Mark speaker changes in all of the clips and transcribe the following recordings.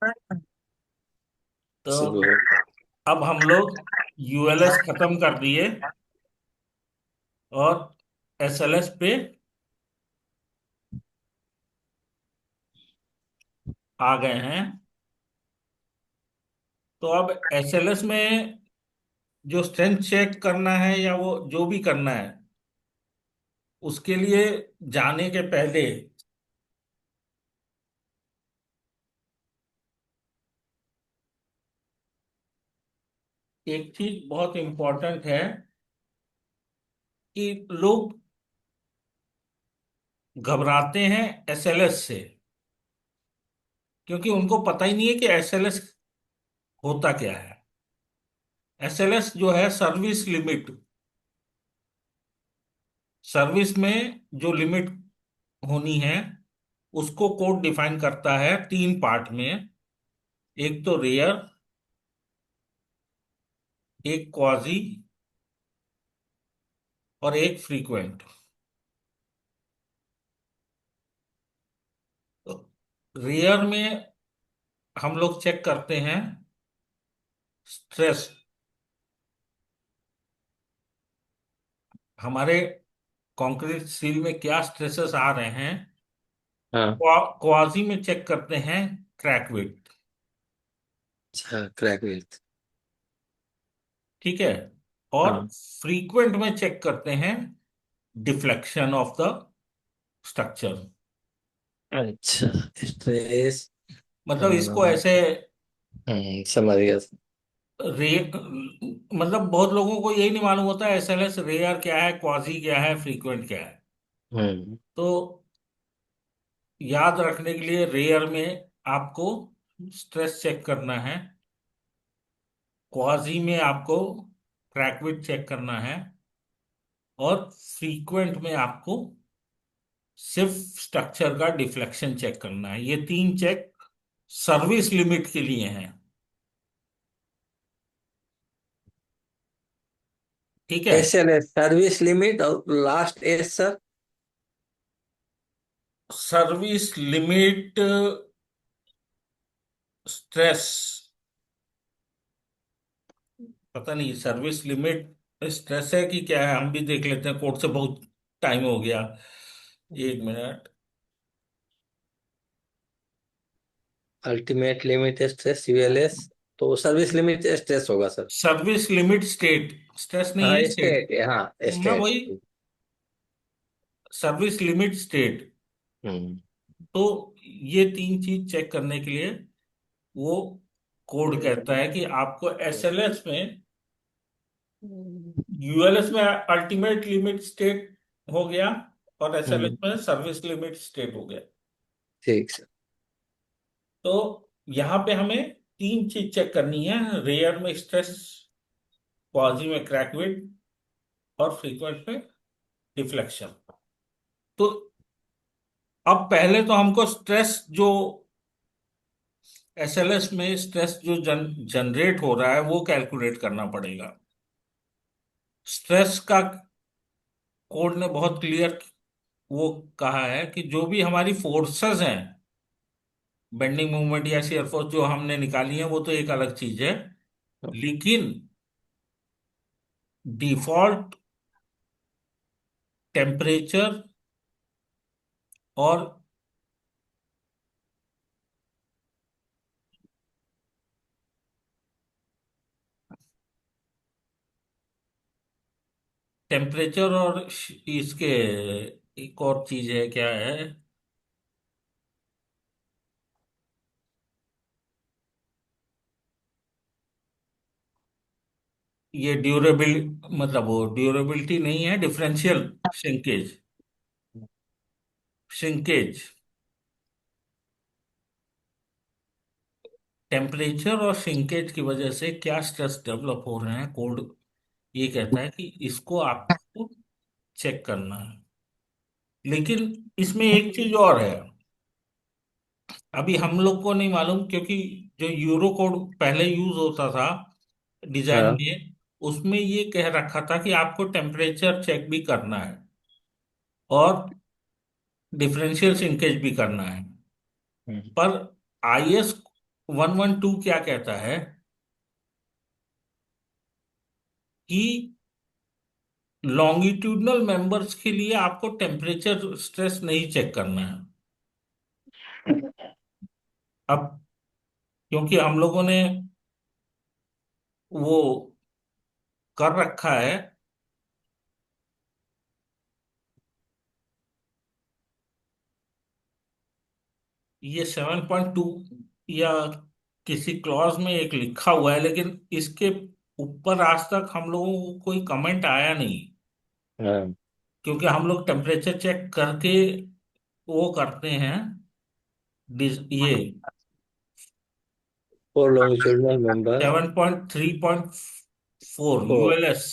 Speaker 1: चलो।
Speaker 2: तो अब हम लोग यूएलएस खत्म कर दिए और एसएलएस पे आ गए हैं। तो अब एसएलएस में जो स्ट्रेंथ चेक करना है या वो जो भी करना है, उसके लिए जाने के पहले एक चीज बहुत इंपॉर्टेंट है कि लोग घबराते हैं एसएलएस से, क्योंकि उनको पता ही नहीं है कि एसएलएस होता क्या है। एसएलएस जो है सर्विस लिमिट, सर्विस में जो लिमिट होनी है उसको कोड डिफाइन करता है तीन पार्ट में। एक तो रेयर, एक क्वाजी और एक फ्रीक्वेंट। रेयर में हम लोग चेक करते हैं स्ट्रेस, हमारे कंक्रीट सील में क्या स्ट्रेसेस आ रहे हैं।
Speaker 1: हाँ।
Speaker 2: क्वाजी में चेक करते हैं क्रैक विड्थ।
Speaker 1: अच्छा, क्रैक विथ।
Speaker 2: ठीक है। और
Speaker 1: हाँ।
Speaker 2: फ्रीक्वेंट में चेक करते हैं डिफ्लेक्शन ऑफ द स्ट्रक्चर।
Speaker 1: अच्छा, स्ट्रेस।
Speaker 2: मतलब इसको ऐसे
Speaker 1: समझ गया।
Speaker 2: रे मतलब बहुत लोगों को यही नहीं मालूम होता है एसएलएस रेयर क्या है, क्वाजी क्या है, फ्रीक्वेंट क्या है।
Speaker 1: हम्म।
Speaker 2: तो याद रखने के लिए रेयर में आपको स्ट्रेस चेक करना है, क्वाजी में आपको क्रैक विड्थ चेक करना है, और फ्रीक्वेंट में आपको सिर्फ स्ट्रक्चर का डिफ्लेक्शन चेक करना है। ये तीन चेक सर्विस लिमिट के लिए हैं। ठीक है।
Speaker 1: S L S service limit और last S sir.
Speaker 2: Service limit stress, पता नहीं सर्विस लिमिट स्ट्रेस है कि क्या है, हम भी देख लेते हैं, कोर्ट से बहुत टाइम हो गया। एक minute.
Speaker 1: Ultimate limit stress ULS. तो सर्विस लिमिट स्ट्रेस होगा sir.
Speaker 2: Service limit state, stress नहीं
Speaker 1: हाँ
Speaker 2: है, स्टेट।
Speaker 1: स्टेट, हाँ
Speaker 2: हाँ
Speaker 1: स्टेट।
Speaker 2: वही, सर्विस लिमिट स्टेट।
Speaker 1: हम्म।
Speaker 2: तो ये तीन चीज चेक करने के लिए वो कोड कहता है कि आपको एसएलएस में, यूएलएस में अल्टीमेट लिमिट स्टेट हो गया और एसएलएस
Speaker 1: हम्म।
Speaker 2: में सर्विस लिमिट स्टेट हो गया।
Speaker 1: ठीक सर।
Speaker 2: तो यहाँ पे हमें तीन चीज चेक करनी है, रेयर में स्ट्रेस, क्वाजी में क्रैक विड्थ और फ्रीक्वेंट में डिफ्लेक्शन। तो अब पहले तो हमको स्ट्रेस जो एसएलएस में स्ट्रेस जो जनरेट हो रहा है वो कैलकुलेट करना पड़ेगा। स्ट्रेस का कोड ने बहुत क्लियर वो कहा है कि जो भी हमारी फोर्सेस हैं, बेंडिंग मूवमेंट या शियर फोर्स जो हमने निकाली है वो तो एक अलग चीज है, लेकिन डिफॉल्ट टेम्परेचर और टेम्परेचर और इसके एक और चीज है, क्या है, ये ड्यूरेबिल, मतलब वो ड्यूरेबिलिटी नहीं है, डिफरेंशियल श्रिंकेज, श्रिंकेज। टेम्परेचर और श्रिंकेज की वजह से क्या स्ट्रेस डेवलप हो रहे हैं, कोड ये कहता है कि इसको आपको चेक करना है। लेकिन इसमें एक चीज और है, अभी हम लोग को नहीं मालूम, क्योंकि जो यूरो कोड पहले यूज होता था डिजाइन
Speaker 1: हाँ।
Speaker 2: में, उसमें ये कह रखा था कि आपको टेम्परेचर चेक भी करना है और डिफरेंशियल श्रिंकेज भी करना है।
Speaker 1: हम्म।
Speaker 2: पर आईएस 112 क्या कहता है कि लॉन्गिट्यूडनल मेंबर्स के लिए आपको टेम्परेचर स्ट्रेस नहीं चेक करना है। अब क्योंकि हम लोगों ने वो कर रखा है, ये 7.2 या किसी क्लॉज में एक लिखा हुआ है, लेकिन इसके ऊपर आज तक हम लोगों को कोई कमेंट आया नहीं,
Speaker 1: हाँ।
Speaker 2: क्योंकि हम लोग टेम्परेचर चेक करके वो करते हैं। ये
Speaker 1: four longitudinal member.
Speaker 2: 7.3.4
Speaker 1: four.
Speaker 2: ULS,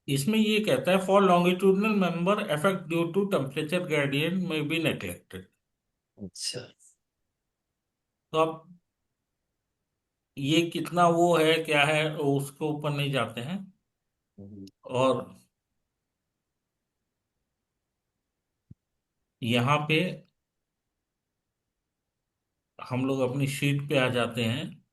Speaker 2: इसमें ये कहता है for longitudinal member effect due to temperature gradient में बी नेग्लेक्टेड।
Speaker 1: अच्छा।
Speaker 2: तो अब ये कितना वो है क्या है उसके ऊपर नहीं जाते हैं। और यहाँ पे हम लोग अपनी शीट पे आ जाते हैं।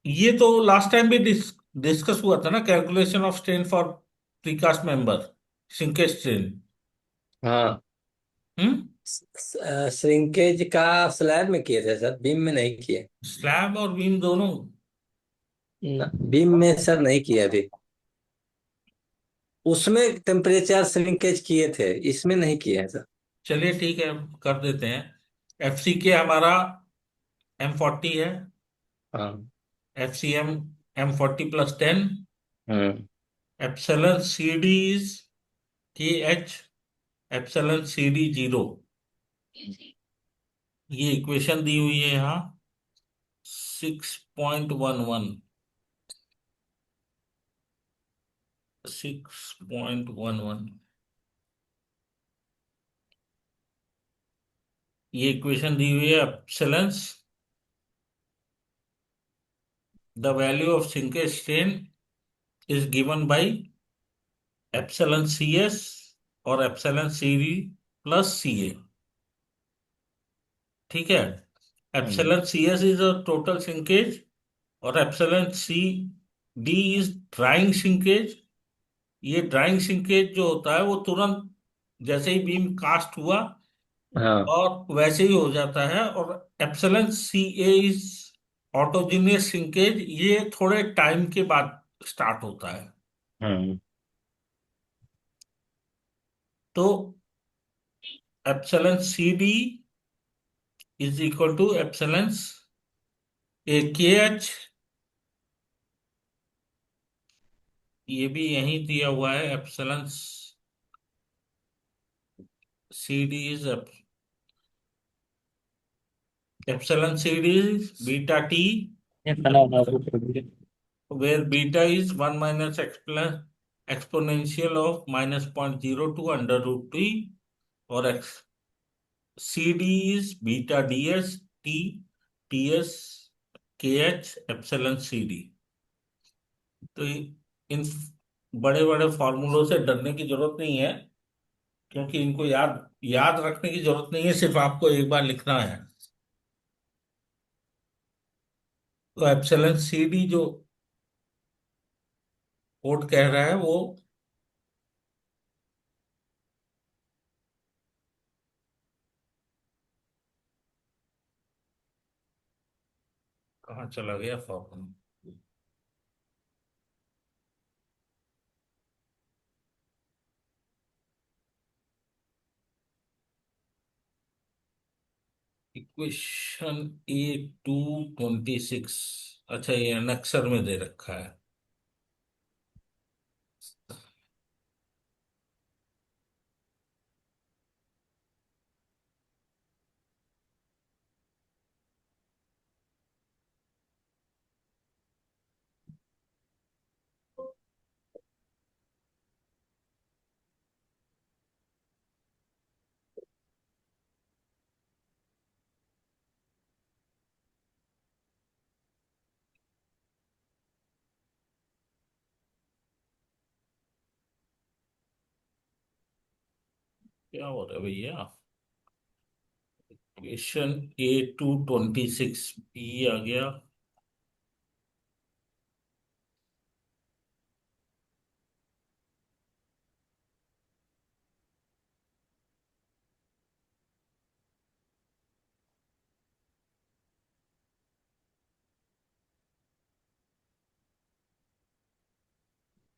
Speaker 2: ये तो लास्ट टाइम भी डिस्कस हुआ था ना, calculation of strain for precast member, shrinkage strain.
Speaker 1: हाँ।
Speaker 2: हम्म।
Speaker 1: श्रिंकेज का स्लैब में किए थे सर, बीम में नहीं किए।
Speaker 2: स्लैब और बीम दोनों।
Speaker 1: बीम में सर नहीं किए अभी। उसमें टेम्परेचर श्रिंकेज किए थे, इसमें नहीं किए हैं सर।
Speaker 2: चलिए ठीक है, कर देते हैं। एफसी के हमारा M40 है।
Speaker 1: हाँ।
Speaker 2: FCM M40+10।
Speaker 1: Hmm.
Speaker 2: Epsilon C D is KH epsilon CD 0। ये इक्वेशन दी हुई है यहाँ 6.11। 6.11, ये इक्वेशन दी हुई है epsilons. The value of shrinkage strain is given by epsilon CS और एप्सिलॉन CD+CA। ठीक है।
Speaker 1: Hmm.
Speaker 2: Epsilon CS is a total shrinkage, और epsilon CD is drying shrinkage. ये ड्राइंग सिंकेज जो होता है वो तुरंत जैसे ही बीम कास्ट हुआ
Speaker 1: हाँ।
Speaker 2: और वैसे ही हो जाता है। और epsilon CA is autogenous sinkage, ये थोड़े टाइम के बाद स्टार्ट होता है।
Speaker 1: हम्म।
Speaker 2: तो epsilon CD is equal to epsilon AKH, ये भी यही दिया हुआ है। Epsilon CD is epsilon CD beta T,
Speaker 1: ये बना हुआ है।
Speaker 2: where beta is 1 minus exponential of -0.02 under root t, or CD is beta ds t ts kh epsilon CD। तो इन बड़े बड़े फॉर्मूलों से डरने की जरूरत नहीं है, क्योंकि इनको याद याद रखने की जरूरत नहीं है, सिर्फ आपको एक बार लिखना है। तो एप्सिलॉन CD जो कोड कह रहा है वो कहाँ चला गया फॉर्मूला। इक्वेशन A226, अच्छा ये अनेक्सर में दे रखा है। क्या हो रहा है भैया? क्वेश्चन A226 B आ गया।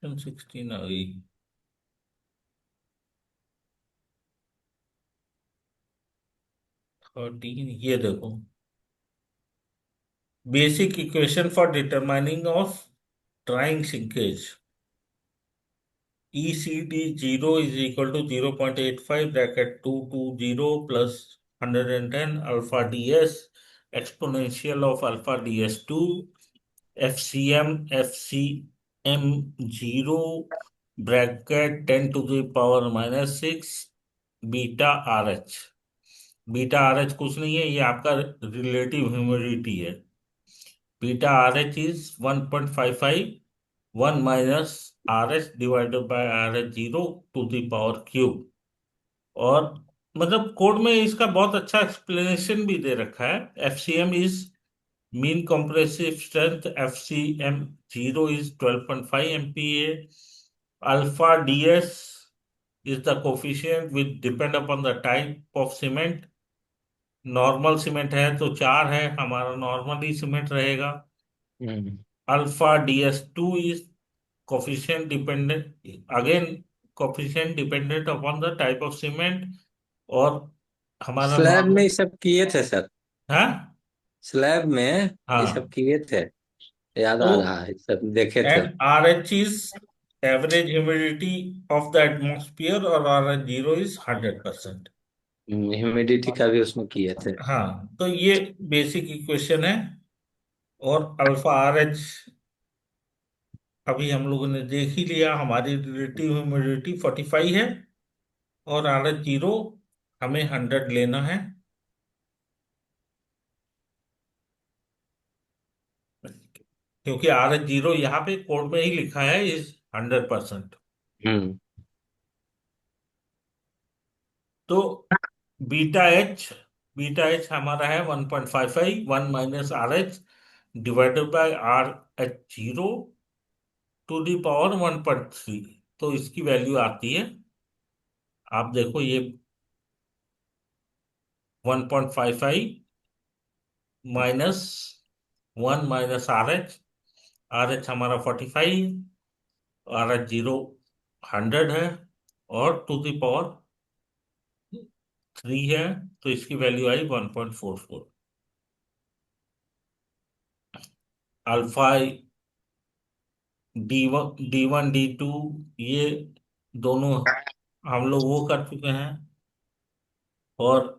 Speaker 2: 16 आ गई। 13 ये देखो। Basic equation for determining of trying sinkage. ECD 0 is equal to 0.85 bracket 220 plus 110 alpha ds exponential of alpha ds2 FCM 0 bracket 10 to the power minus 6 beta R H. Beta R H कुछ नहीं है, ये आपका relative humidity है। Beta R H is 1.55 1 minus R H divided by R H zero to the power cube. और मतलब code में इसका बहुत अच्छा एक्सप्लेनेशन भी दे रखा है। F C M is mean compressive strength, F C M zero is 12.5 MPa। Alpha D S is the coefficient which depend upon the type of cement. Normal cement है तो 4 है, हमारा नॉर्मल ही सीमेंट रहेगा।
Speaker 1: Hmm.
Speaker 2: Alpha D S two is coefficient dependent, again coefficient dependent upon the type of cement। और हमारा
Speaker 1: slab में
Speaker 2: normal.
Speaker 1: ये सब किए थे सर।
Speaker 2: हाँ।
Speaker 1: स्लैब में ये सब
Speaker 2: हाँ।
Speaker 1: किए थे। याद
Speaker 2: तो
Speaker 1: आ रहा है, सब देखे थे।
Speaker 2: And R H is average humidity of the atmosphere, और R H zero is 100%।
Speaker 1: Humidity का भी उसमें किए थे।
Speaker 2: हाँ, तो ये बेसिक इक्वेशन है। और अल्फा आर एच अभी हम लोगों ने देख ही लिया, हमारी रिलेटिव ह्यूमिडिटी 45 है। और आर एच जीरो हमें 100 लेना है, क्योंकि आर एच जीरो यहाँ पे कोड में ही लिखा है इज 100%।
Speaker 1: हम्म।
Speaker 2: तो बीटा एच हमारा है 1.55 1 minus R H divided by R H zero to the power 1.3। तो इसकी वैल्यू आती है, आप देखो ये 1.55 माइनस 1 माइनस आर एच हमारा 45, आर एच जीरो 100 है, और टू दी पावर 3 है। तो इसकी वैल्यू आई 1.44। अल्फा D1 D2 ये दोनों हम लोग वो कर चुके हैं। और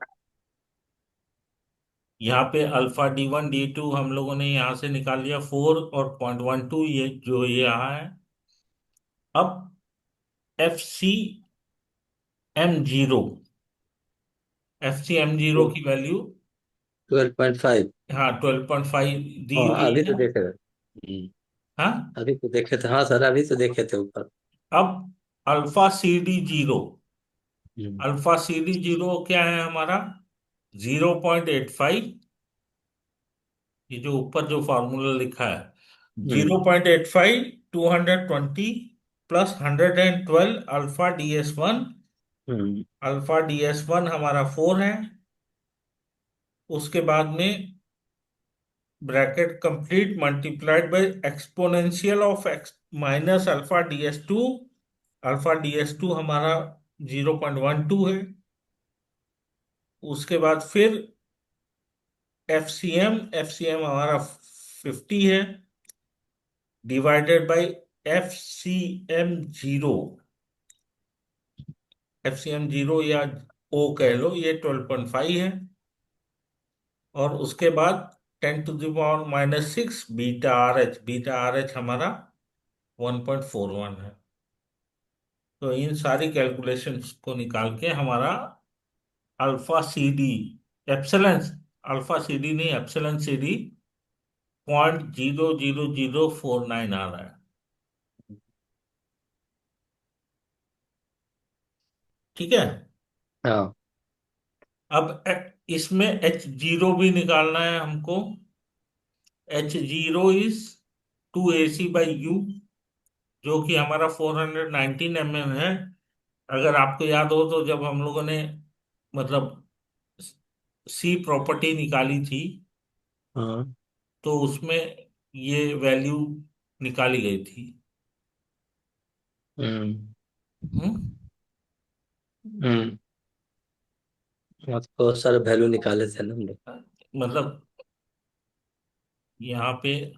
Speaker 2: यहाँ पे अल्फा D1 D2 हम लोगों ने यहाँ से निकाल लिया 4 और 0.12, ये जो ये यहाँ है। अब FCM 0, FCM 0 की वैल्यू,
Speaker 1: 12.5।
Speaker 2: हाँ 12.5 दी
Speaker 1: हाँ,
Speaker 2: हुई
Speaker 1: अभी तो
Speaker 2: है।
Speaker 1: देखे थे।
Speaker 2: हाँ।
Speaker 1: अभी तो देखे थे, हाँ सर, अभी तो देखे थे ऊपर।
Speaker 2: अब अल्फा CD 0,
Speaker 1: हम्म।
Speaker 2: अल्फा CD 0 क्या है हमारा? 0.85। ये जो ऊपर जो फॉर्मूला लिखा है,
Speaker 1: हम्म।
Speaker 2: 0.85 220 प्लस 112 अल्फा DS1।
Speaker 1: हम्म।
Speaker 2: अल्फा DS1 हमारा 4 है। उसके बाद में bracket complete multiplied by exponential of x minus alpha DS2। Alpha DS2 हमारा 0.12 है। उसके बाद फिर एफ सी एम हमारा 50 है, डिवाइडेड बाय FCM 0। FCM 0 या ओ कह लो, ये 12.5 है। और उसके बाद 10 to the power -6 beta R H हमारा 1.41 है। तो इन सारी कैलकुलेशंस को निकाल के हमारा alpha C D epsilon, alpha C D नहीं, एप्सिलॉन सी डी 0.00049 आ रहा है। ठीक है।
Speaker 1: हाँ।
Speaker 2: अब इसमें H0 भी निकालना है हमको। H0 इज 2 AC/U, जो कि हमारा 419 mm है। अगर आपको याद हो तो जब हम लोगों ने मतलब सी प्रॉपर्टी निकाली थी,
Speaker 1: हाँ।
Speaker 2: तो उसमें ये वैल्यू निकाली गई थी।
Speaker 1: हम्म।
Speaker 2: हम्म।
Speaker 1: हम्म। बहुत सारे वैल्यू निकाले थे ना हम लोग।
Speaker 2: मतलब यहाँ पे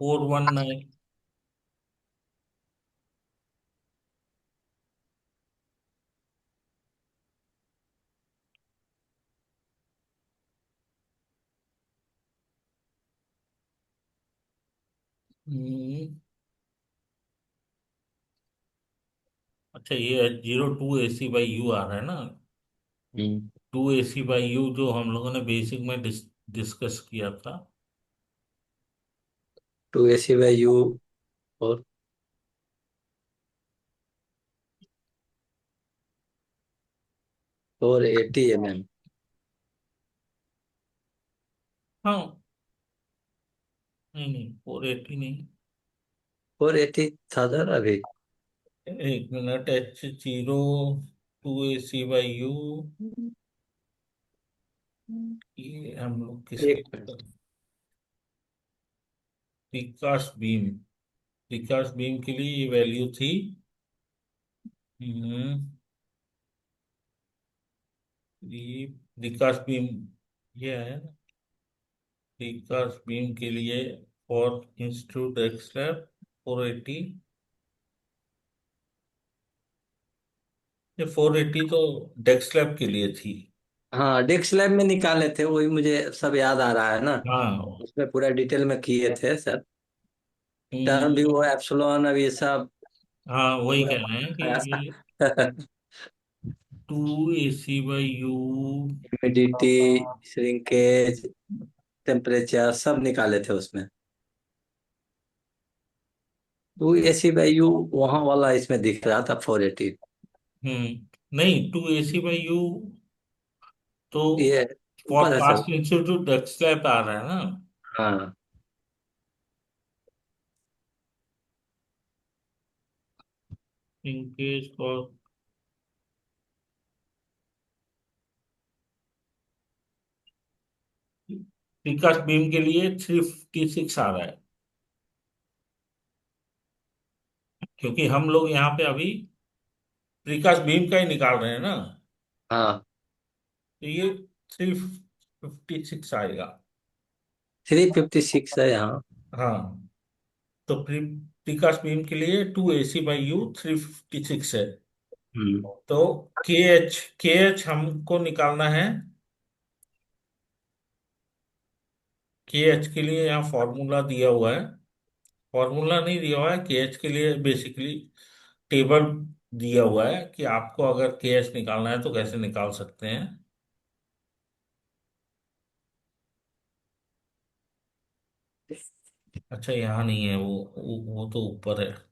Speaker 2: 419। अच्छा, ये H02 AC/U आ रहा है ना।
Speaker 1: हम्म।
Speaker 2: 2 AC/U जो हम लोगों ने बेसिक में डिस्कस किया था।
Speaker 1: 2 AC/U और 480 mm।
Speaker 2: हाँ, नहीं नहीं, 480 नहीं।
Speaker 1: 480 था सर अभी।
Speaker 2: एक मिनट, H0 2 AC/U, ये हम लोग किसके
Speaker 1: एक मिनट।
Speaker 2: लिए? विकास बीम। विकास बीम के लिए ये वैल्यू थी। हम्म, ये विकास बीम, ये है ना, विकास बीम के लिए फॉर इंस्टीट्यूट एक्सलैब 480। ये 480 तो डेस्क लैब के लिए थी।
Speaker 1: हाँ, डेस्क लैब में निकाले थे, वही मुझे सब याद आ रहा है ना।
Speaker 2: हाँ।
Speaker 1: उसमें पूरा डिटेल में किए थे सर। टर्म भी
Speaker 2: हम्म,
Speaker 1: वो एप्सिलॉन, अब ये सब
Speaker 2: हाँ वही
Speaker 1: पूरा
Speaker 2: कह रहे हैं कि
Speaker 1: आया
Speaker 2: ये
Speaker 1: था।
Speaker 2: 2 AC/U।
Speaker 1: ह्यूमिडिटी, श्रिंकेज, टेम्परेचर सब निकाले थे उसमें। 2 AC/U वहां वाला इसमें दिख रहा था 480।
Speaker 2: नहीं, 2 AC/U तो
Speaker 1: ये ऊपर है sir.
Speaker 2: Forecast institute desk lab आ रहा है ना।
Speaker 1: हाँ।
Speaker 2: लिंकेज और विकास बीम के लिए 356 आ रहा है, क्योंकि हम लोग यहाँ पे अभी विकास बीम का ही निकाल रहे हैं ना।
Speaker 1: हाँ,
Speaker 2: तो ये 356 आएगा।
Speaker 1: 356 है यहाँ।
Speaker 2: हाँ, तो विकास बीम के लिए 2 AC/U 356 है।
Speaker 1: हम्म।
Speaker 2: तो के एच हमको निकालना है। के एच के लिए यहाँ फॉर्मूला दिया हुआ है। फॉर्मूला नहीं दिया हुआ है, के एच के लिए बेसिकली टेबल दिया हुआ है कि आपको अगर के एच निकालना है तो कैसे निकाल सकते हैं। अच्छा, यहाँ नहीं है वो तो ऊपर है।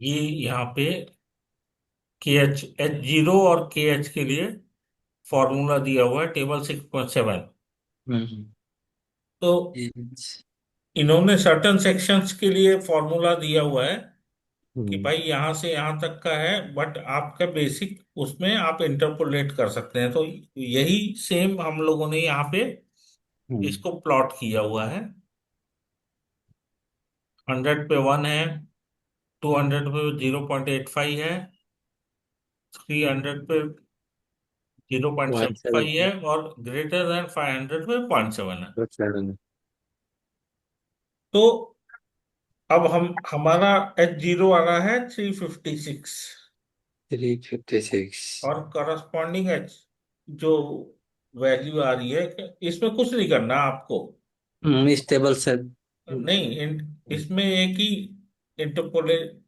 Speaker 2: ये यहाँ पे H0 और के एच के लिए फॉर्मूला दिया हुआ है, टेबल 6.7।
Speaker 1: हम्म।
Speaker 2: तो
Speaker 1: ये-
Speaker 2: इन्होंने सर्टन सेक्शंस के लिए फॉर्मूला दिया हुआ है। कि
Speaker 1: हम्म।
Speaker 2: भाई यहां से यहां तक का है, बट आपका बेसिक उसमें आप इंटरपोलेट कर सकते हैं। तो यही सेम हम लोगों ने यहाँ पे
Speaker 1: हम्म।
Speaker 2: इसको प्लॉट किया हुआ है। 100 पे 1 है, 200 पे 0.85 है, 300 पे zero point
Speaker 1: one
Speaker 2: seven
Speaker 1: seven
Speaker 2: five है, और ग्रेटर देन 500 पे 0.7 है।
Speaker 1: सेवन।
Speaker 2: तो अब हम हमारा H0 आ रहा है 356,
Speaker 1: 356।
Speaker 2: और करस्पॉन्डिंग H जो वैल्यू आ रही है, इसमें कुछ नहीं करना आपको।
Speaker 1: स्टेबल से।
Speaker 2: नहीं, इसमें एक ही इंटरपोलेट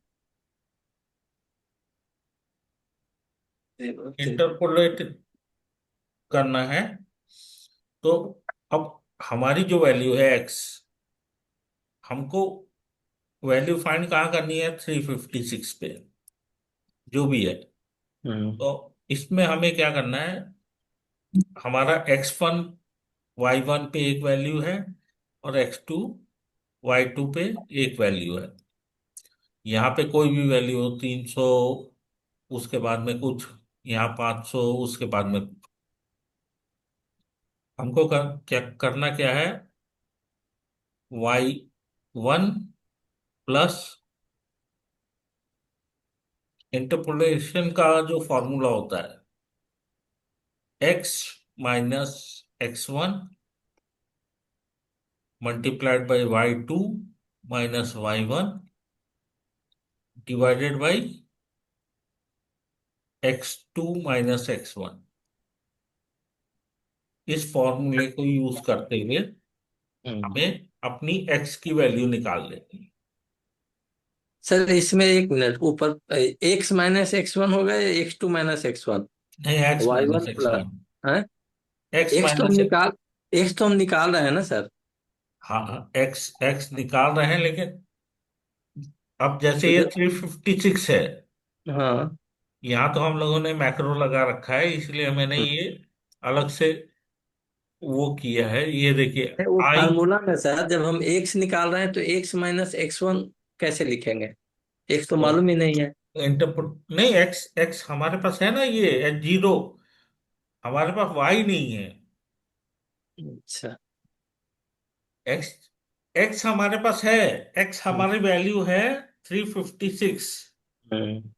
Speaker 2: इंटरपोलेट करना है। तो अब हमारी जो वैल्यू है x, हमको वैल्यू फाइंड कहाँ करनी है? 356 पे, जो भी है।
Speaker 1: हम्म।
Speaker 2: तो इसमें हमें क्या करना है? हमारा x1 y1 पे एक वैल्यू है, और x2 y2 पे एक वैल्यू है। यहाँ पे कोई भी वैल्यू हो, 300, उसके बाद में कुछ, यहाँ 500, उसके बाद में हमको क्या करना क्या है? y1 प्लस इंटरपोलेशन का जो फॉर्मूला होता है, x minus x1 multiplied by y2 minus y1 divided by x2 minus x1। इस फॉर्मूले को यूज करते हुए
Speaker 1: हम्म।
Speaker 2: हमें अपनी x की वैल्यू निकाल लेनी है।
Speaker 1: सर इसमें एक मिनट, ऊपर x-x1 होगा या x2-x1?
Speaker 2: नहीं, x
Speaker 1: Y one
Speaker 2: minus X
Speaker 1: plus
Speaker 2: one
Speaker 1: है।
Speaker 2: एक्स
Speaker 1: एक्स तो हम
Speaker 2: माइनस
Speaker 1: निकाल एक्स तो हम निकाल रहे हैं ना सर।
Speaker 2: हाँ हाँ, एक्स एक्स निकाल रहे हैं, लेकिन अब जैसे
Speaker 1: तो
Speaker 2: ये
Speaker 1: जब
Speaker 2: 356 है,
Speaker 1: हाँ।
Speaker 2: यहाँ तो हम लोगों ने मैक्रो लगा रखा है, इसलिए मैंने
Speaker 1: हम्म।
Speaker 2: ये अलग से वो किया है। ये देखिए,
Speaker 1: वो
Speaker 2: आई
Speaker 1: फार्मूला में सर जब हम एक्स निकाल रहे हैं तो x-x1 कैसे लिखेंगे? एक्स तो मालूम ही नहीं है।
Speaker 2: इंटरपुट नहीं, एक्स एक्स हमारे पास है ना, ये H0, हमारे पास वाई नहीं है।
Speaker 1: अच्छा।
Speaker 2: एक्स एक्स हमारे पास है, एक्स
Speaker 1: हम्म।
Speaker 2: हमारी वैल्यू है 356।
Speaker 1: हम्म।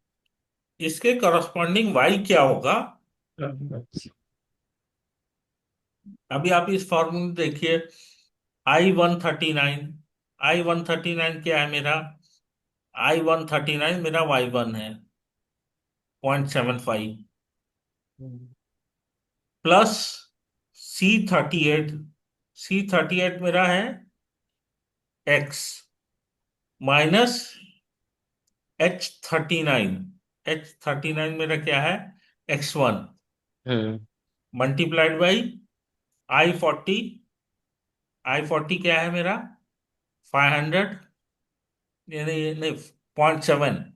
Speaker 2: इसके करस्पॉन्डिंग वाई क्या होगा?
Speaker 1: अच्छा।
Speaker 2: अभी आप इस फॉर्मूले देखिए, I139, I139 क्या है मेरा? I139 मेरा Y1 है, 0.75, प्लस C38, C38 मेरा है X, माइनस H39, H39 मेरा क्या है? X1,
Speaker 1: hmm.
Speaker 2: Multiplied by I40, I40 क्या है मेरा? 500, नहीं नहीं, 0.7,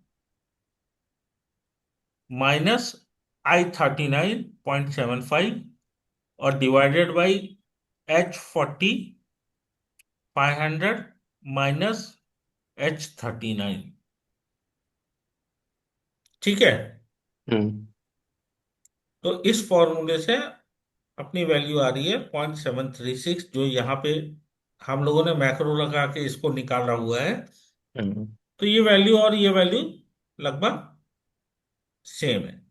Speaker 2: माइनस I39.75, और divided by H40, 500, minus H39। ठीक है।
Speaker 1: हम्म।
Speaker 2: तो इस फॉर्मूले से अपनी वैल्यू आ रही है 0.736, जो यहाँ पे हम लोगों ने मैक्रो लगा के इसको निकाला हुआ है।
Speaker 1: हम्म।
Speaker 2: तो ये वैल्यू और ये वैल्यू लगभग सेम है।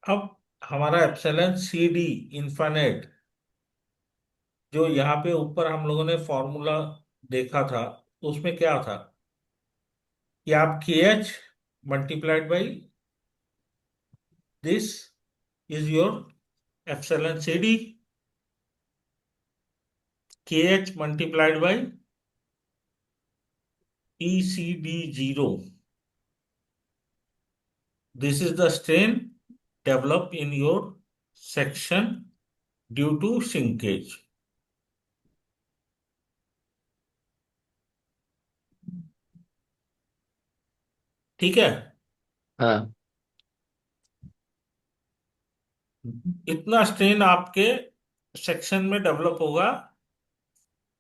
Speaker 2: अब हमारा एप्सिलॉन सी डी इन्फिनिट, जो यहाँ पे ऊपर हम लोगों ने फॉर्मूला देखा था, तो उसमें क्या था कि आप K H multiplied by this is your epsilon C D, K H multiplied by E C D zero, this is the strain develop in your section due to sinkage. ठीक है।
Speaker 1: हाँ।
Speaker 2: इतना स्ट्रेन आपके सेक्शन में develop होगा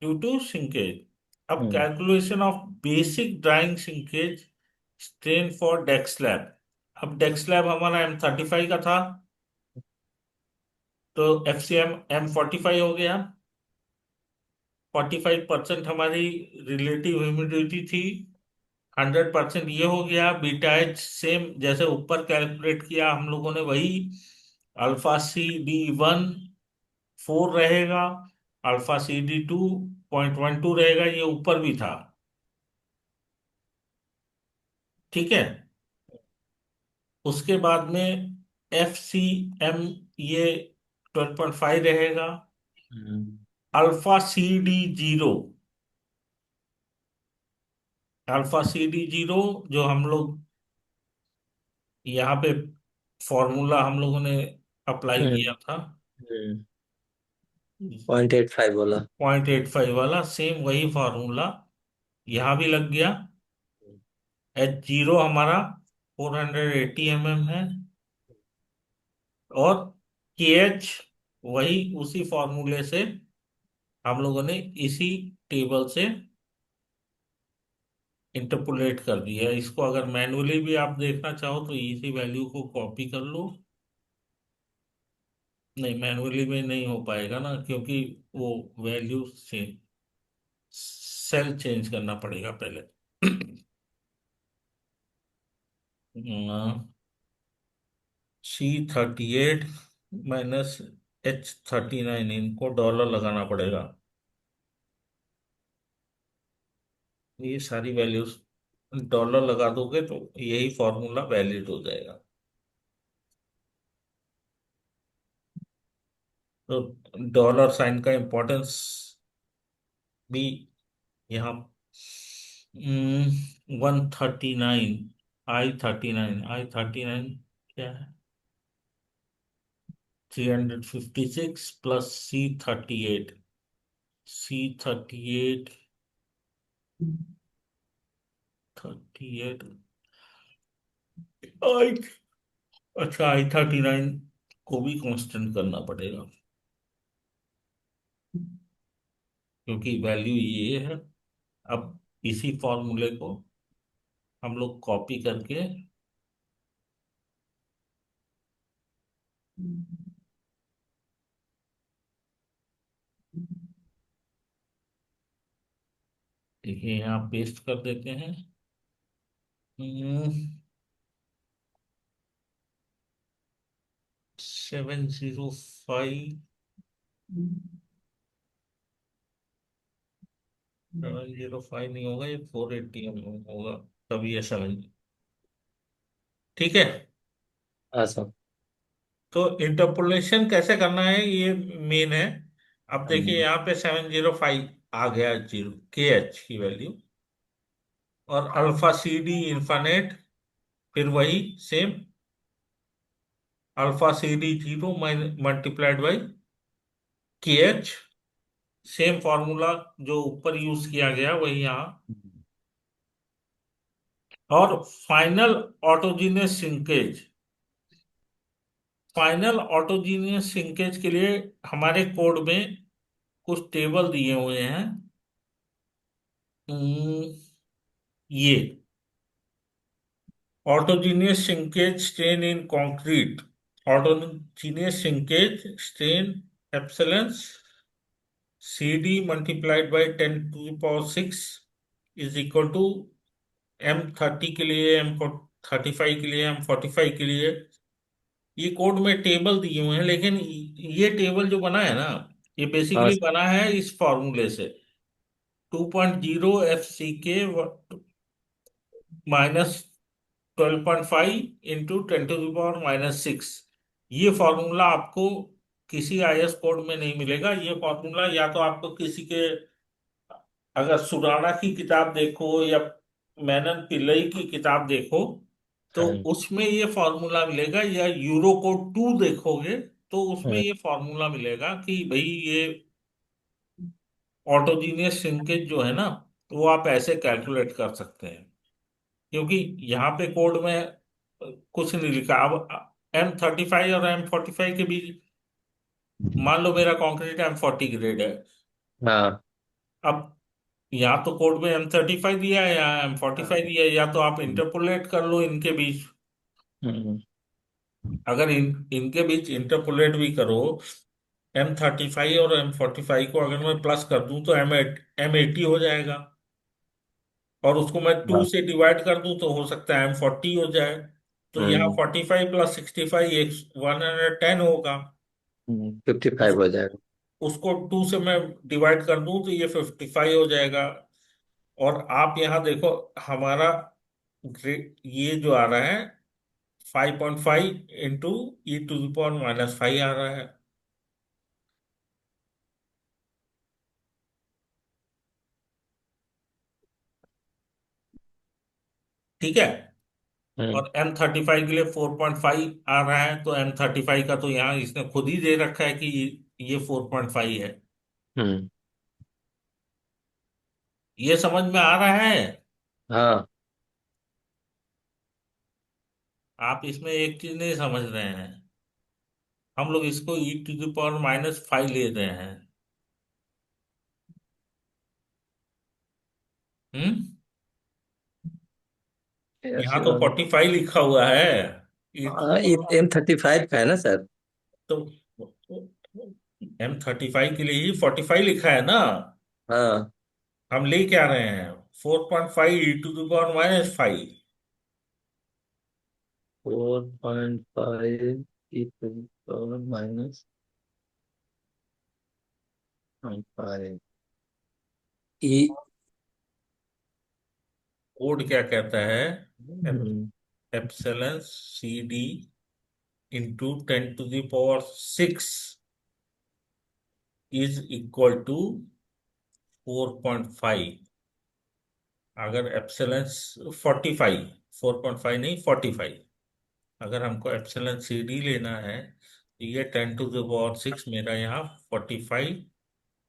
Speaker 2: due to shrinkage. अब
Speaker 1: hmm
Speaker 2: calculation of basic drying shrinkage strain for deck slab. अब deck slab हमारा M35 का था, तो FCM M45 हो गया। 45% हमारी रिलेटिव ह्यूमिडिटी थी, 100% ये हो गया। बीटा एच सेम जैसे ऊपर कैलकुलेट किया हम लोगों ने, वही अल्फा CD1 4 रहेगा, अल्फा CD2 0.12 रहेगा, ये ऊपर भी था। ठीक है। उसके बाद में FCM ये 12.5 रहेगा।
Speaker 1: Hmm
Speaker 2: alpha CD0, alpha CD0 जो हम लोग यहाँ पे फॉर्मूला हम लोगों ने अप्लाई
Speaker 1: हम्म
Speaker 2: किया था,
Speaker 1: 0.85 बोला।
Speaker 2: 0.85 वाला, सेम वही फॉर्मूला यहाँ भी लग गया। H0 हमारा 480 mm है, और KH वही उसी फॉर्मूले से हम लोगों ने इसी टेबल से इंटरपोलेट कर दिया है। इसको अगर मैन्युअली भी आप देखना चाहो तो इसी वैल्यू को कॉपी कर लो। नहीं, मैन्युअली में नहीं हो पाएगा ना, क्योंकि वो वैल्यू से सेल चेंज करना पड़ेगा पहले। C38 -H39, इनको डॉलर लगाना पड़ेगा। ये सारी वैल्यूज डॉलर लगा दोगे तो यही फॉर्मूला वैलिड हो जाएगा। तो डॉलर साइन का इम्पोर्टेंस भी यहाँ 139, I39 क्या है, 356 प्लस C38 38 आई, अच्छा I39 को भी कांस्टेंट करना पड़ेगा, क्योंकि वैल्यू ये है। अब इसी फॉर्मूले को हम लोग कॉपी करके देखिए यहाँ पेस्ट कर देते हैं। 705, 705 नहीं होगा, ये 480 होगा, तभी ये 7। ठीक है।
Speaker 1: अच्छा।
Speaker 2: तो इंटरपोलेशन कैसे करना है ये मेन है। अब देखिए
Speaker 1: हम्म
Speaker 2: यहाँ पे 705 आ गया, जीरो KH की वैल्यू, और अल्फा CD इन्फानेट फिर वही same, alpha CD0 multiplied by KH, same formula जो ऊपर यूज किया गया वही यहाँ। और final autogenous sinkage, final autogenous sinkage के लिए हमारे कोड में कुछ टेबल दिए हुए हैं। हम्म, ये autogenous shrinkage strain in concrete, autogenous shrinkage strain epsilon CD × 10⁻⁶ is equal to M30 के लिए, M35 के लिए, M45 के लिए। ये कोड में टेबल दिए हुए हैं, लेकिन ये टेबल जो बना है ना, ये
Speaker 1: हाँ
Speaker 2: बेसिकली बना है इस फॉर्मूले से, 2.0 FCK -12.5 × 10⁻⁶। ये फॉर्मूला आपको किसी IS कोड में नहीं मिलेगा। ये फॉर्मूला या तो आपको किसी के, अगर सुराना की किताब देखो या मेनन पिल्लई की किताब देखो तो
Speaker 1: हाँ।
Speaker 2: उसमें ये फॉर्मूला मिलेगा, या यूरोकोड 2 देखोगे तो उसमें
Speaker 1: हम्म
Speaker 2: ये फॉर्मूला मिलेगा कि भाई ये ऑटोजीनियस श्रिंकेज जो है ना, वो आप ऐसे कैलकुलेट कर सकते हैं। क्योंकि यहाँ पे कोड में कुछ नहीं लिखा। अब M35 और M45 के बीच, मान लो मेरा कंक्रीट M40 ग्रेड है।
Speaker 1: हाँ।
Speaker 2: अब या तो कोड में M35 दिया है या M45
Speaker 1: हाँ।
Speaker 2: दिया है, या तो आप
Speaker 1: हम्म।
Speaker 2: इंटरपोलेट कर लो इनके बीच।
Speaker 1: हम्म।
Speaker 2: अगर इनके बीच इंटरपोलेट भी करो, M35 और M45 को अगर मैं प्लस कर दूं तो M80 हो जाएगा। और उसको मैं टू
Speaker 1: हाँ।
Speaker 2: से डिवाइड कर दूं तो हो सकता है M40 हो जाए। तो यहाँ
Speaker 1: हम्म।
Speaker 2: 45 + 65 110 होगा।
Speaker 1: 55
Speaker 2: उस,
Speaker 1: हो जाएगा।
Speaker 2: उसको टू से मैं डिवाइड कर दूं तो ये 55 हो जाएगा। और आप यहाँ देखो, हमारा ये जो आ रहा है 5.5 (e⁻⁻5) आ रहा है। ठीक है।
Speaker 1: हम्म।
Speaker 2: और M35 के लिए 4.5 आ रहा है, तो M35 का तो यहाँ इसने खुद ही दे रखा है कि ये 4.5 है।
Speaker 1: हम्म।
Speaker 2: ये समझ में आ रहा है?
Speaker 1: हाँ।
Speaker 2: आप इसमें एक चीज नहीं समझ रहे हैं। हम लोग इसको (e⁻⁻5) ले रहे हैं। हम्म। यहाँ तो 45 लिखा हुआ है।
Speaker 1: हाँ, ये M35 का है ना सर?
Speaker 2: तो M35 के लिए ही 45 लिखा है ना।
Speaker 1: हाँ।
Speaker 2: हम ले क्या रहे हैं? 4.5 (e⁻⁻5).
Speaker 1: 4.5 -5 ई।
Speaker 2: कोड क्या कहता है?
Speaker 1: Hmm.
Speaker 2: Epsilon CD × 10⁶ is equal to 4.5। अगर एप्सिलॉन 45, 4.5 नहीं 45, अगर हमको एप्सिलॉन CD लेना है तो ये 10⁶ मेरा यहाँ 45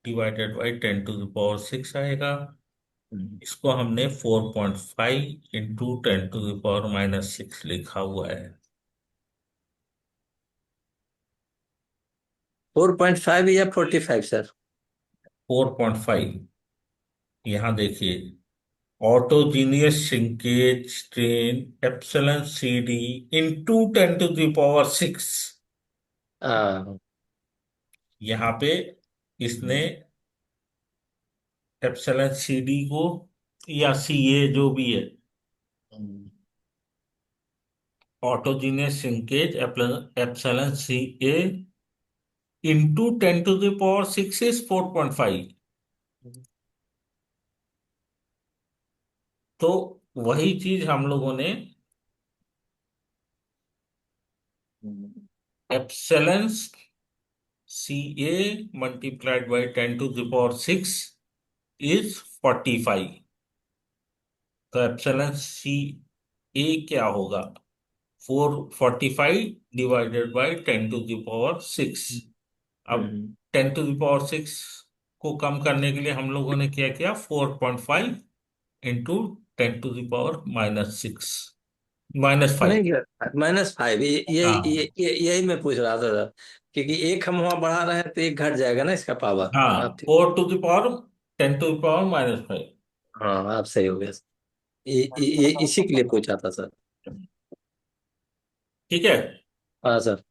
Speaker 2: /10⁶ आएगा। इसको हमने 4.5 × 10⁻⁻6 लिखा हुआ है।
Speaker 1: 4.5 या 45 सर?
Speaker 2: 4.5। यहाँ देखिए, ऑटोजीनियस श्रिंकेज स्ट्रेन (ε CD) × 10⁶।
Speaker 1: हाँ।
Speaker 2: यहाँ पे इसने (ε CD) को, या CA जो भी है, ऑटोजीनियस श्रिंकेज (ε CA) × 10⁶ इज 4.5। तो वही चीज हम लोगों ने epsilon CA multiplied by 10⁶ is 45। तो एप्सिलॉन CA क्या होगा? 445 डिवाइडेड बाई 10⁶। अब 10⁶ को कम करने के लिए हम लोगों ने क्या किया? 4.5 × 10⁻⁻6 -5।
Speaker 1: नहीं, -5,
Speaker 2: हाँ।
Speaker 1: यही मैं पूछ रहा था सर। क्योंकि एक हम वहां बढ़ा रहे हैं तो एक घट जाएगा ना इसका पावर।
Speaker 2: हाँ,
Speaker 1: आप ठीक।
Speaker 2: 4 × 10⁻⁻5।
Speaker 1: हाँ, आप सही हो गए सर। इसी के लिए पूछा था सर।
Speaker 2: ठीक है।
Speaker 1: हाँ सर।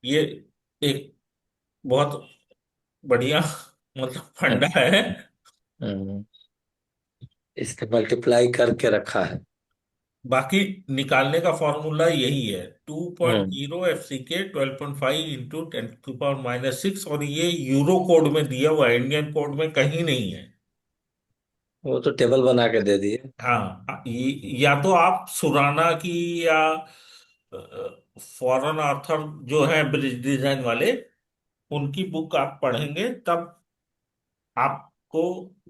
Speaker 2: ये एक बहुत बढ़िया मतलब फंडा है।
Speaker 1: हम्म, इसका मल्टीप्लाई करके रखा है।
Speaker 2: बाकी निकालने का फॉर्मूला यही है, टू पॉइंट
Speaker 1: हम्म।
Speaker 2: जीरो एफ सी के 12.5 × 10⁻⁻6। और ये यूरो कोड में दिया हुआ है, इंडियन कोड में कहीं नहीं है।
Speaker 1: वो तो टेबल बना के दे दिए।
Speaker 2: हाँ, या तो आप सुराना की, या फॉरेन ऑथर जो है ब्रिज डिजाइन वाले, उनकी बुक आप पढ़ेंगे तब आपको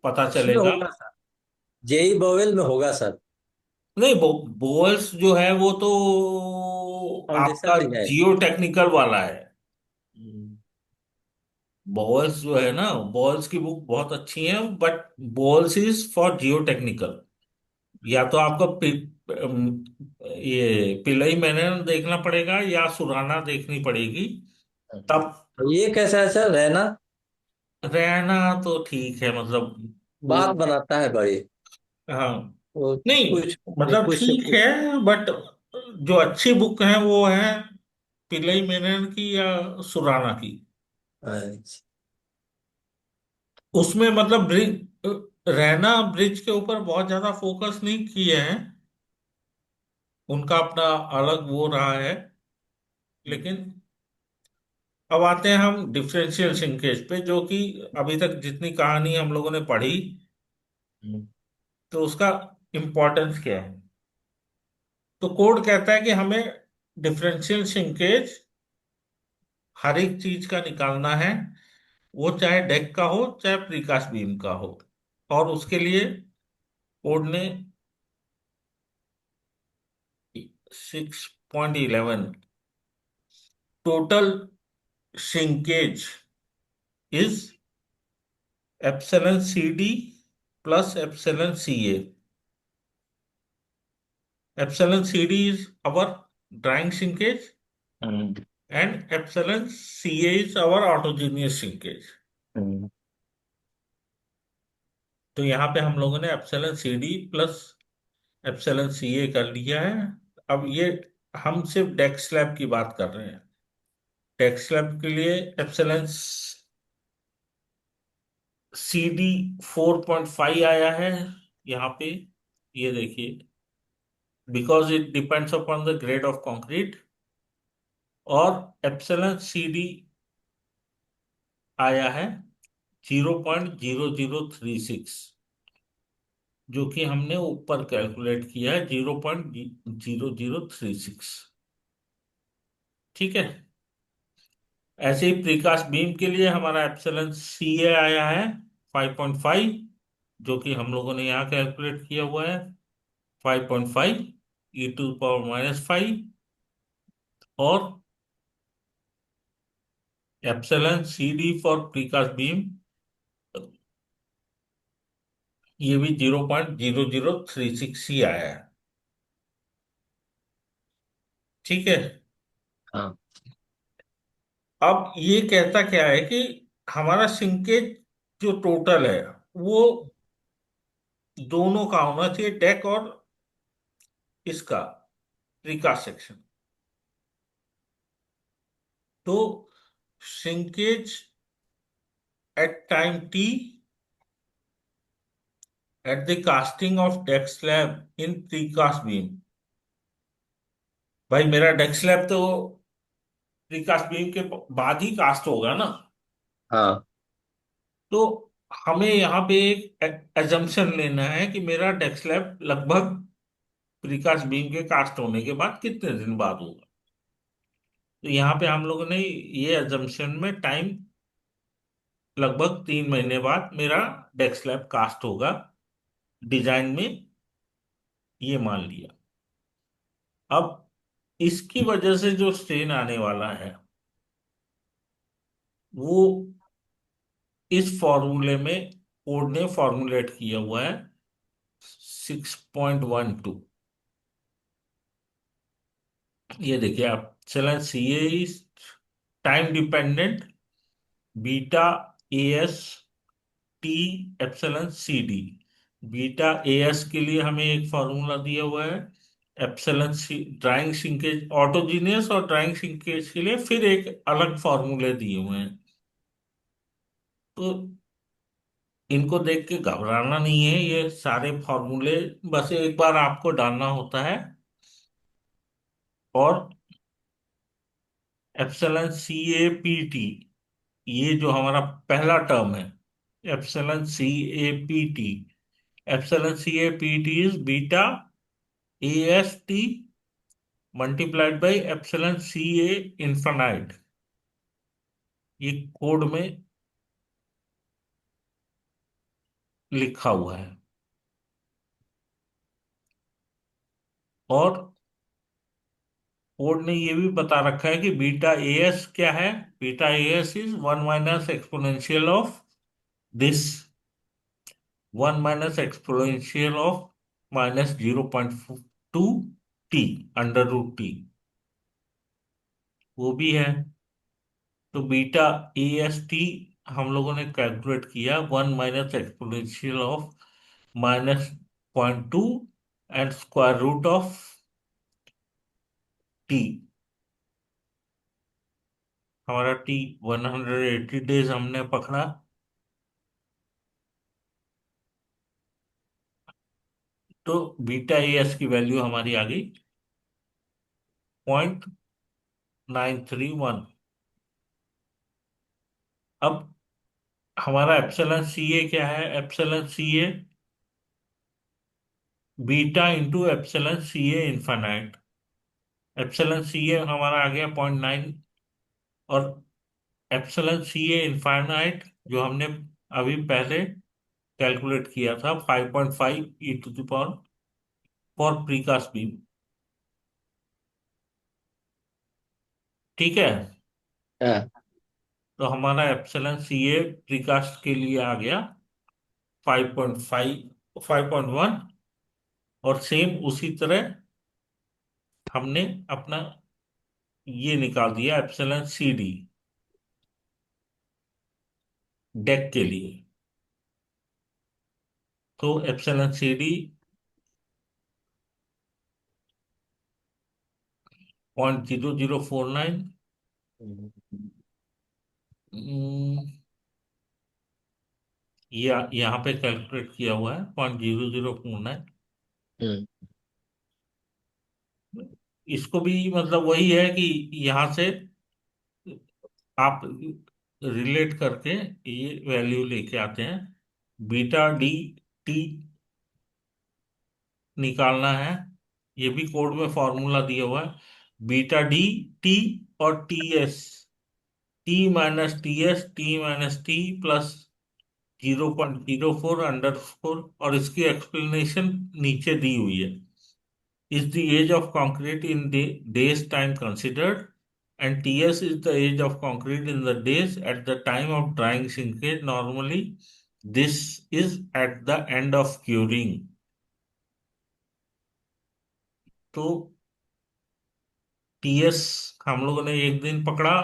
Speaker 2: पता
Speaker 1: उसमें
Speaker 2: चलेगा।
Speaker 1: होगा सर। जेई बॉवेल में होगा सर।
Speaker 2: नहीं, बोल्स जो है वो तो
Speaker 1: फाउंडेशन
Speaker 2: आपका
Speaker 1: दिया है।
Speaker 2: जियो टेक्निकल वाला है।
Speaker 1: हम्म।
Speaker 2: बॉल्स जो है ना, बॉल्स की बुक बहुत अच्छी है, but balls is for Jio technical. या तो आपको ये पिलई मैंने देखना पड़ेगा या सुराना देखनी पड़ेगी तब।
Speaker 1: तो ये कैसा है सर, रहना?
Speaker 2: रहना तो ठीक है, मतलब वो,
Speaker 1: बात बनाता है बड़ी।
Speaker 2: हाँ,
Speaker 1: वो
Speaker 2: नहीं
Speaker 1: कुछ
Speaker 2: मतलब
Speaker 1: कुछ से
Speaker 2: ठीक
Speaker 1: कुछ।
Speaker 2: है, बट जो अच्छी बुक है वो है पिल्लई मेनन की या सुराना की।
Speaker 1: अच्छा।
Speaker 2: उसमें मतलब रैना ब्रिज के ऊपर बहुत ज्यादा फोकस नहीं किए हैं, उनका अपना अलग वो रहा है। लेकिन अब आते हैं हम डिफरेंशियल श्रिंकेज पे, जो कि अभी तक जितनी कहानी हम लोगों ने पढ़ी,
Speaker 1: हम्म।
Speaker 2: तो उसका इम्पोर्टेंस क्या है। तो कोड कहता है कि हमें डिफरेंशियल श्रिंकेज हर एक चीज का निकालना है, वो चाहे डेक का हो चाहे प्रीकास्ट बीम का हो। और उसके लिए कोड ने 6.11 total shrinkage is epsilon C D plus epsilon C A. Epsilon C D is our drying shrinkage
Speaker 1: hmm.
Speaker 2: And epsilon C A is our autogenous shrinkage.
Speaker 1: Hmm.
Speaker 2: तो यहाँ पे हम लोगों ने epsilon C D plus epsilon C A कर लिया है। अब ये हम सिर्फ डेक स्लैब की बात कर रहे हैं। डेक स्लैब के लिए एप्सिलॉन सी डी 4.5 आया है यहाँ पे, ये देखिए, because it depends upon the grade of concrete. और एप्सिलॉन सी डी आया है 0.0036, जो कि हमने ऊपर कैलकुलेट किया है 0.0036। ठीक है। ऐसे ही प्रीकास्ट बीम के लिए हमारा एप्सिलॉन सी ए आया है 5.5, जो कि हम लोगों ने यहाँ कैलकुलेट किया हुआ है 5.5 e⁻⁵। और epsilon C D for precast beam, ये भी 0.0036 ही आया है। ठीक है।
Speaker 1: हाँ।
Speaker 2: अब ये कहता क्या है कि हमारा सिंकेज जो टोटल है वो दोनों का होना चाहिए, डेक और इसका प्रीकास्ट सेक्शन। तो shrinkage at time T at the casting of deck slab in precast beam. भाई मेरा डेक स्लैब तो प्रीकास्ट बीम के बाद ही कास्ट होगा ना।
Speaker 1: हाँ।
Speaker 2: तो हमें यहाँ पे एक एजम्पशन लेना है कि मेरा डेक स्लैब लगभग प्रीकास्ट बीम के कास्ट होने के बाद कितने दिन बाद होगा। तो यहाँ पे हम लोगों ने ये एजम्पशन में टाइम लगभग 3 महीने बाद मेरा डेक स्लैब कास्ट होगा डिजाइन में, ये मान लिया। अब इसकी वजह से जो स्ट्रेन आने वाला है वो इस फॉर्मूले में कोड ने फॉर्मुलेट किया हुआ है 6.12। ये देखिए आप, चलें, C A time dependent beta A S T epsilon C D. Beta A S के लिए हमें एक फॉर्मूला दिया हुआ है, epsilon C drying shrinkage autogenous और ड्राइंग सिंकेज के लिए फिर एक अलग फॉर्मूले दिए हुए हैं। तो इनको देख के घबराना नहीं है, ये सारे फॉर्मूले बस एक बार आपको डालना होता है। और epsilon C A P T, ये जो हमारा पहला टर्म है, epsilon C A P T, epsilon C A P T is beta A S T multiplied by epsilon C A infinite. ये कोड में लिखा हुआ है। और कोड ने ये भी बता रखा है कि बीटा ए एस क्या है। Beta A S is 1 - exponential of this, 1 - exponential of -0.2 T, वो भी है। तो बीटा ए एस टी हम लोगों ने कैलकुलेट किया 1 - exponential of -0.2 and square root of T. हमारा टी 180 डेज हमने पकड़ा। तो बीटा एस की वैल्यू हमारी आ गई 0.931। अब हमारा एप्सिलॉन सी ए क्या है? एप्सिलॉन सी ए बीटा इंटू एप्सिलॉन सी ए इनफाइनाइट। एप्सिलॉन सी ए हमारा आ गया 0.9, और एप्सिलॉन सी ए इनफाइनाइट जो हमने अभी पहले कैलकुलेट किया था 5.5 e⁻⁴ फॉर प्रीकास्ट बीम। ठीक है।
Speaker 1: हाँ।
Speaker 2: तो हमारा एप्सिलॉन सी ए प्रीकास्ट के लिए आ गया 5.5, 5.1। और सेम उसी तरह हमने अपना ये निकाल दिया एप्सिलॉन सी डी डेक के लिए। तो एप्सिलॉन सी डी 0.0049, ये यहाँ पे कैलकुलेट किया हुआ है 0.0049।
Speaker 1: हम्म।
Speaker 2: इसको भी मतलब वही है कि यहाँ से आप रिलेट करके ये वैल्यू लेके आते हैं। बीटा डी टी निकालना है। ये भी कोड में फॉर्मूला दिया हुआ है। बीटा डी टी और टी एस, टी प्लस 0.04 और इसकी एक्सप्लेनेशन नीचे दी हुई है। Is the age of concrete in the days time considered, and TS is the age of concrete in the days at the time of drying shrinkage. Normally, this is at the end of curing. तो TS हम लोगों ने एक दिन पकड़ा,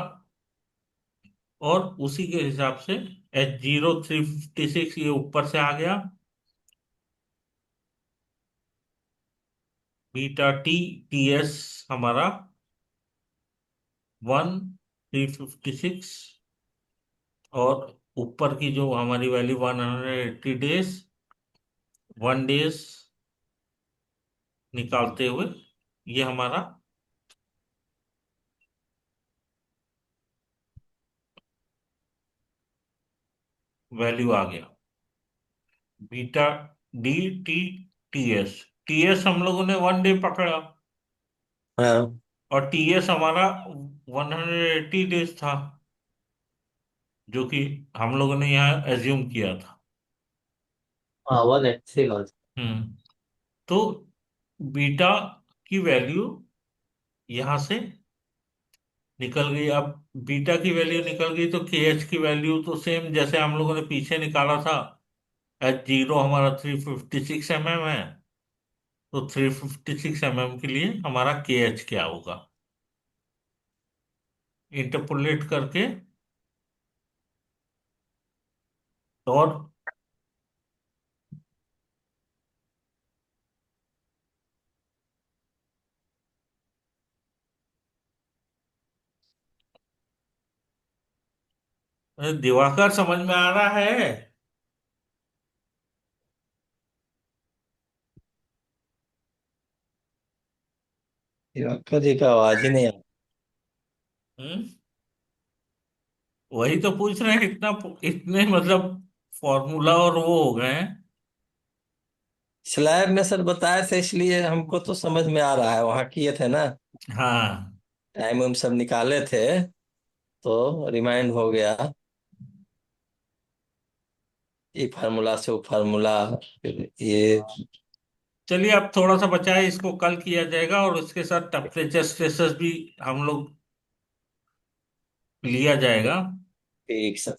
Speaker 2: और उसी के हिसाब से H0356 ये ऊपर से आ गया। बीटा टी टी एस हमारा 1356, और ऊपर की जो हमारी वैल्यू 180 डेज 1 डेज निकालते हुए ये हमारा वैल्यू आ गया। Beta D T T S, T S हम लोगों ने 1 डे पकड़ा,
Speaker 1: हाँ।
Speaker 2: और टी एस हमारा 180 डेज था, जो कि हम लोगों ने यहाँ एज्यूम किया था।
Speaker 1: हाँ, 180 लॉज।
Speaker 2: हम्म। तो बीटा की वैल्यू यहाँ से निकल गई। अब बीटा की वैल्यू निकल गई, तो के एच की वैल्यू तो सेम जैसे हम लोगों ने पीछे निकाला था। H0 हमारा 356 mm है, तो 356 mm के लिए हमारा के एच क्या होगा? इंटरपोलेट करके, और दिवाकर समझ में आ रहा है?
Speaker 1: आपका जी का आवाज ही नहीं आ।
Speaker 2: हम्म। वही तो पूछ रहे हैं, इतना इतने मतलब फॉर्मूला और वो हो गए हैं।
Speaker 1: स्लैब में सर बताया था, इसलिए हमको तो समझ में आ रहा है, वहाँ किए थे ना,
Speaker 2: हाँ।
Speaker 1: टाइम हम सब निकाले थे, तो रिमाइंड हो गया। ये फार्मूला से वो फार्मूला, फिर ये।
Speaker 2: चलिए, अब थोड़ा सा बचा है, इसको कल किया जाएगा, और उसके साथ टेम्परेचर स्ट्रेसेस भी हम लोग लिया जाएगा।
Speaker 1: ठीक सर।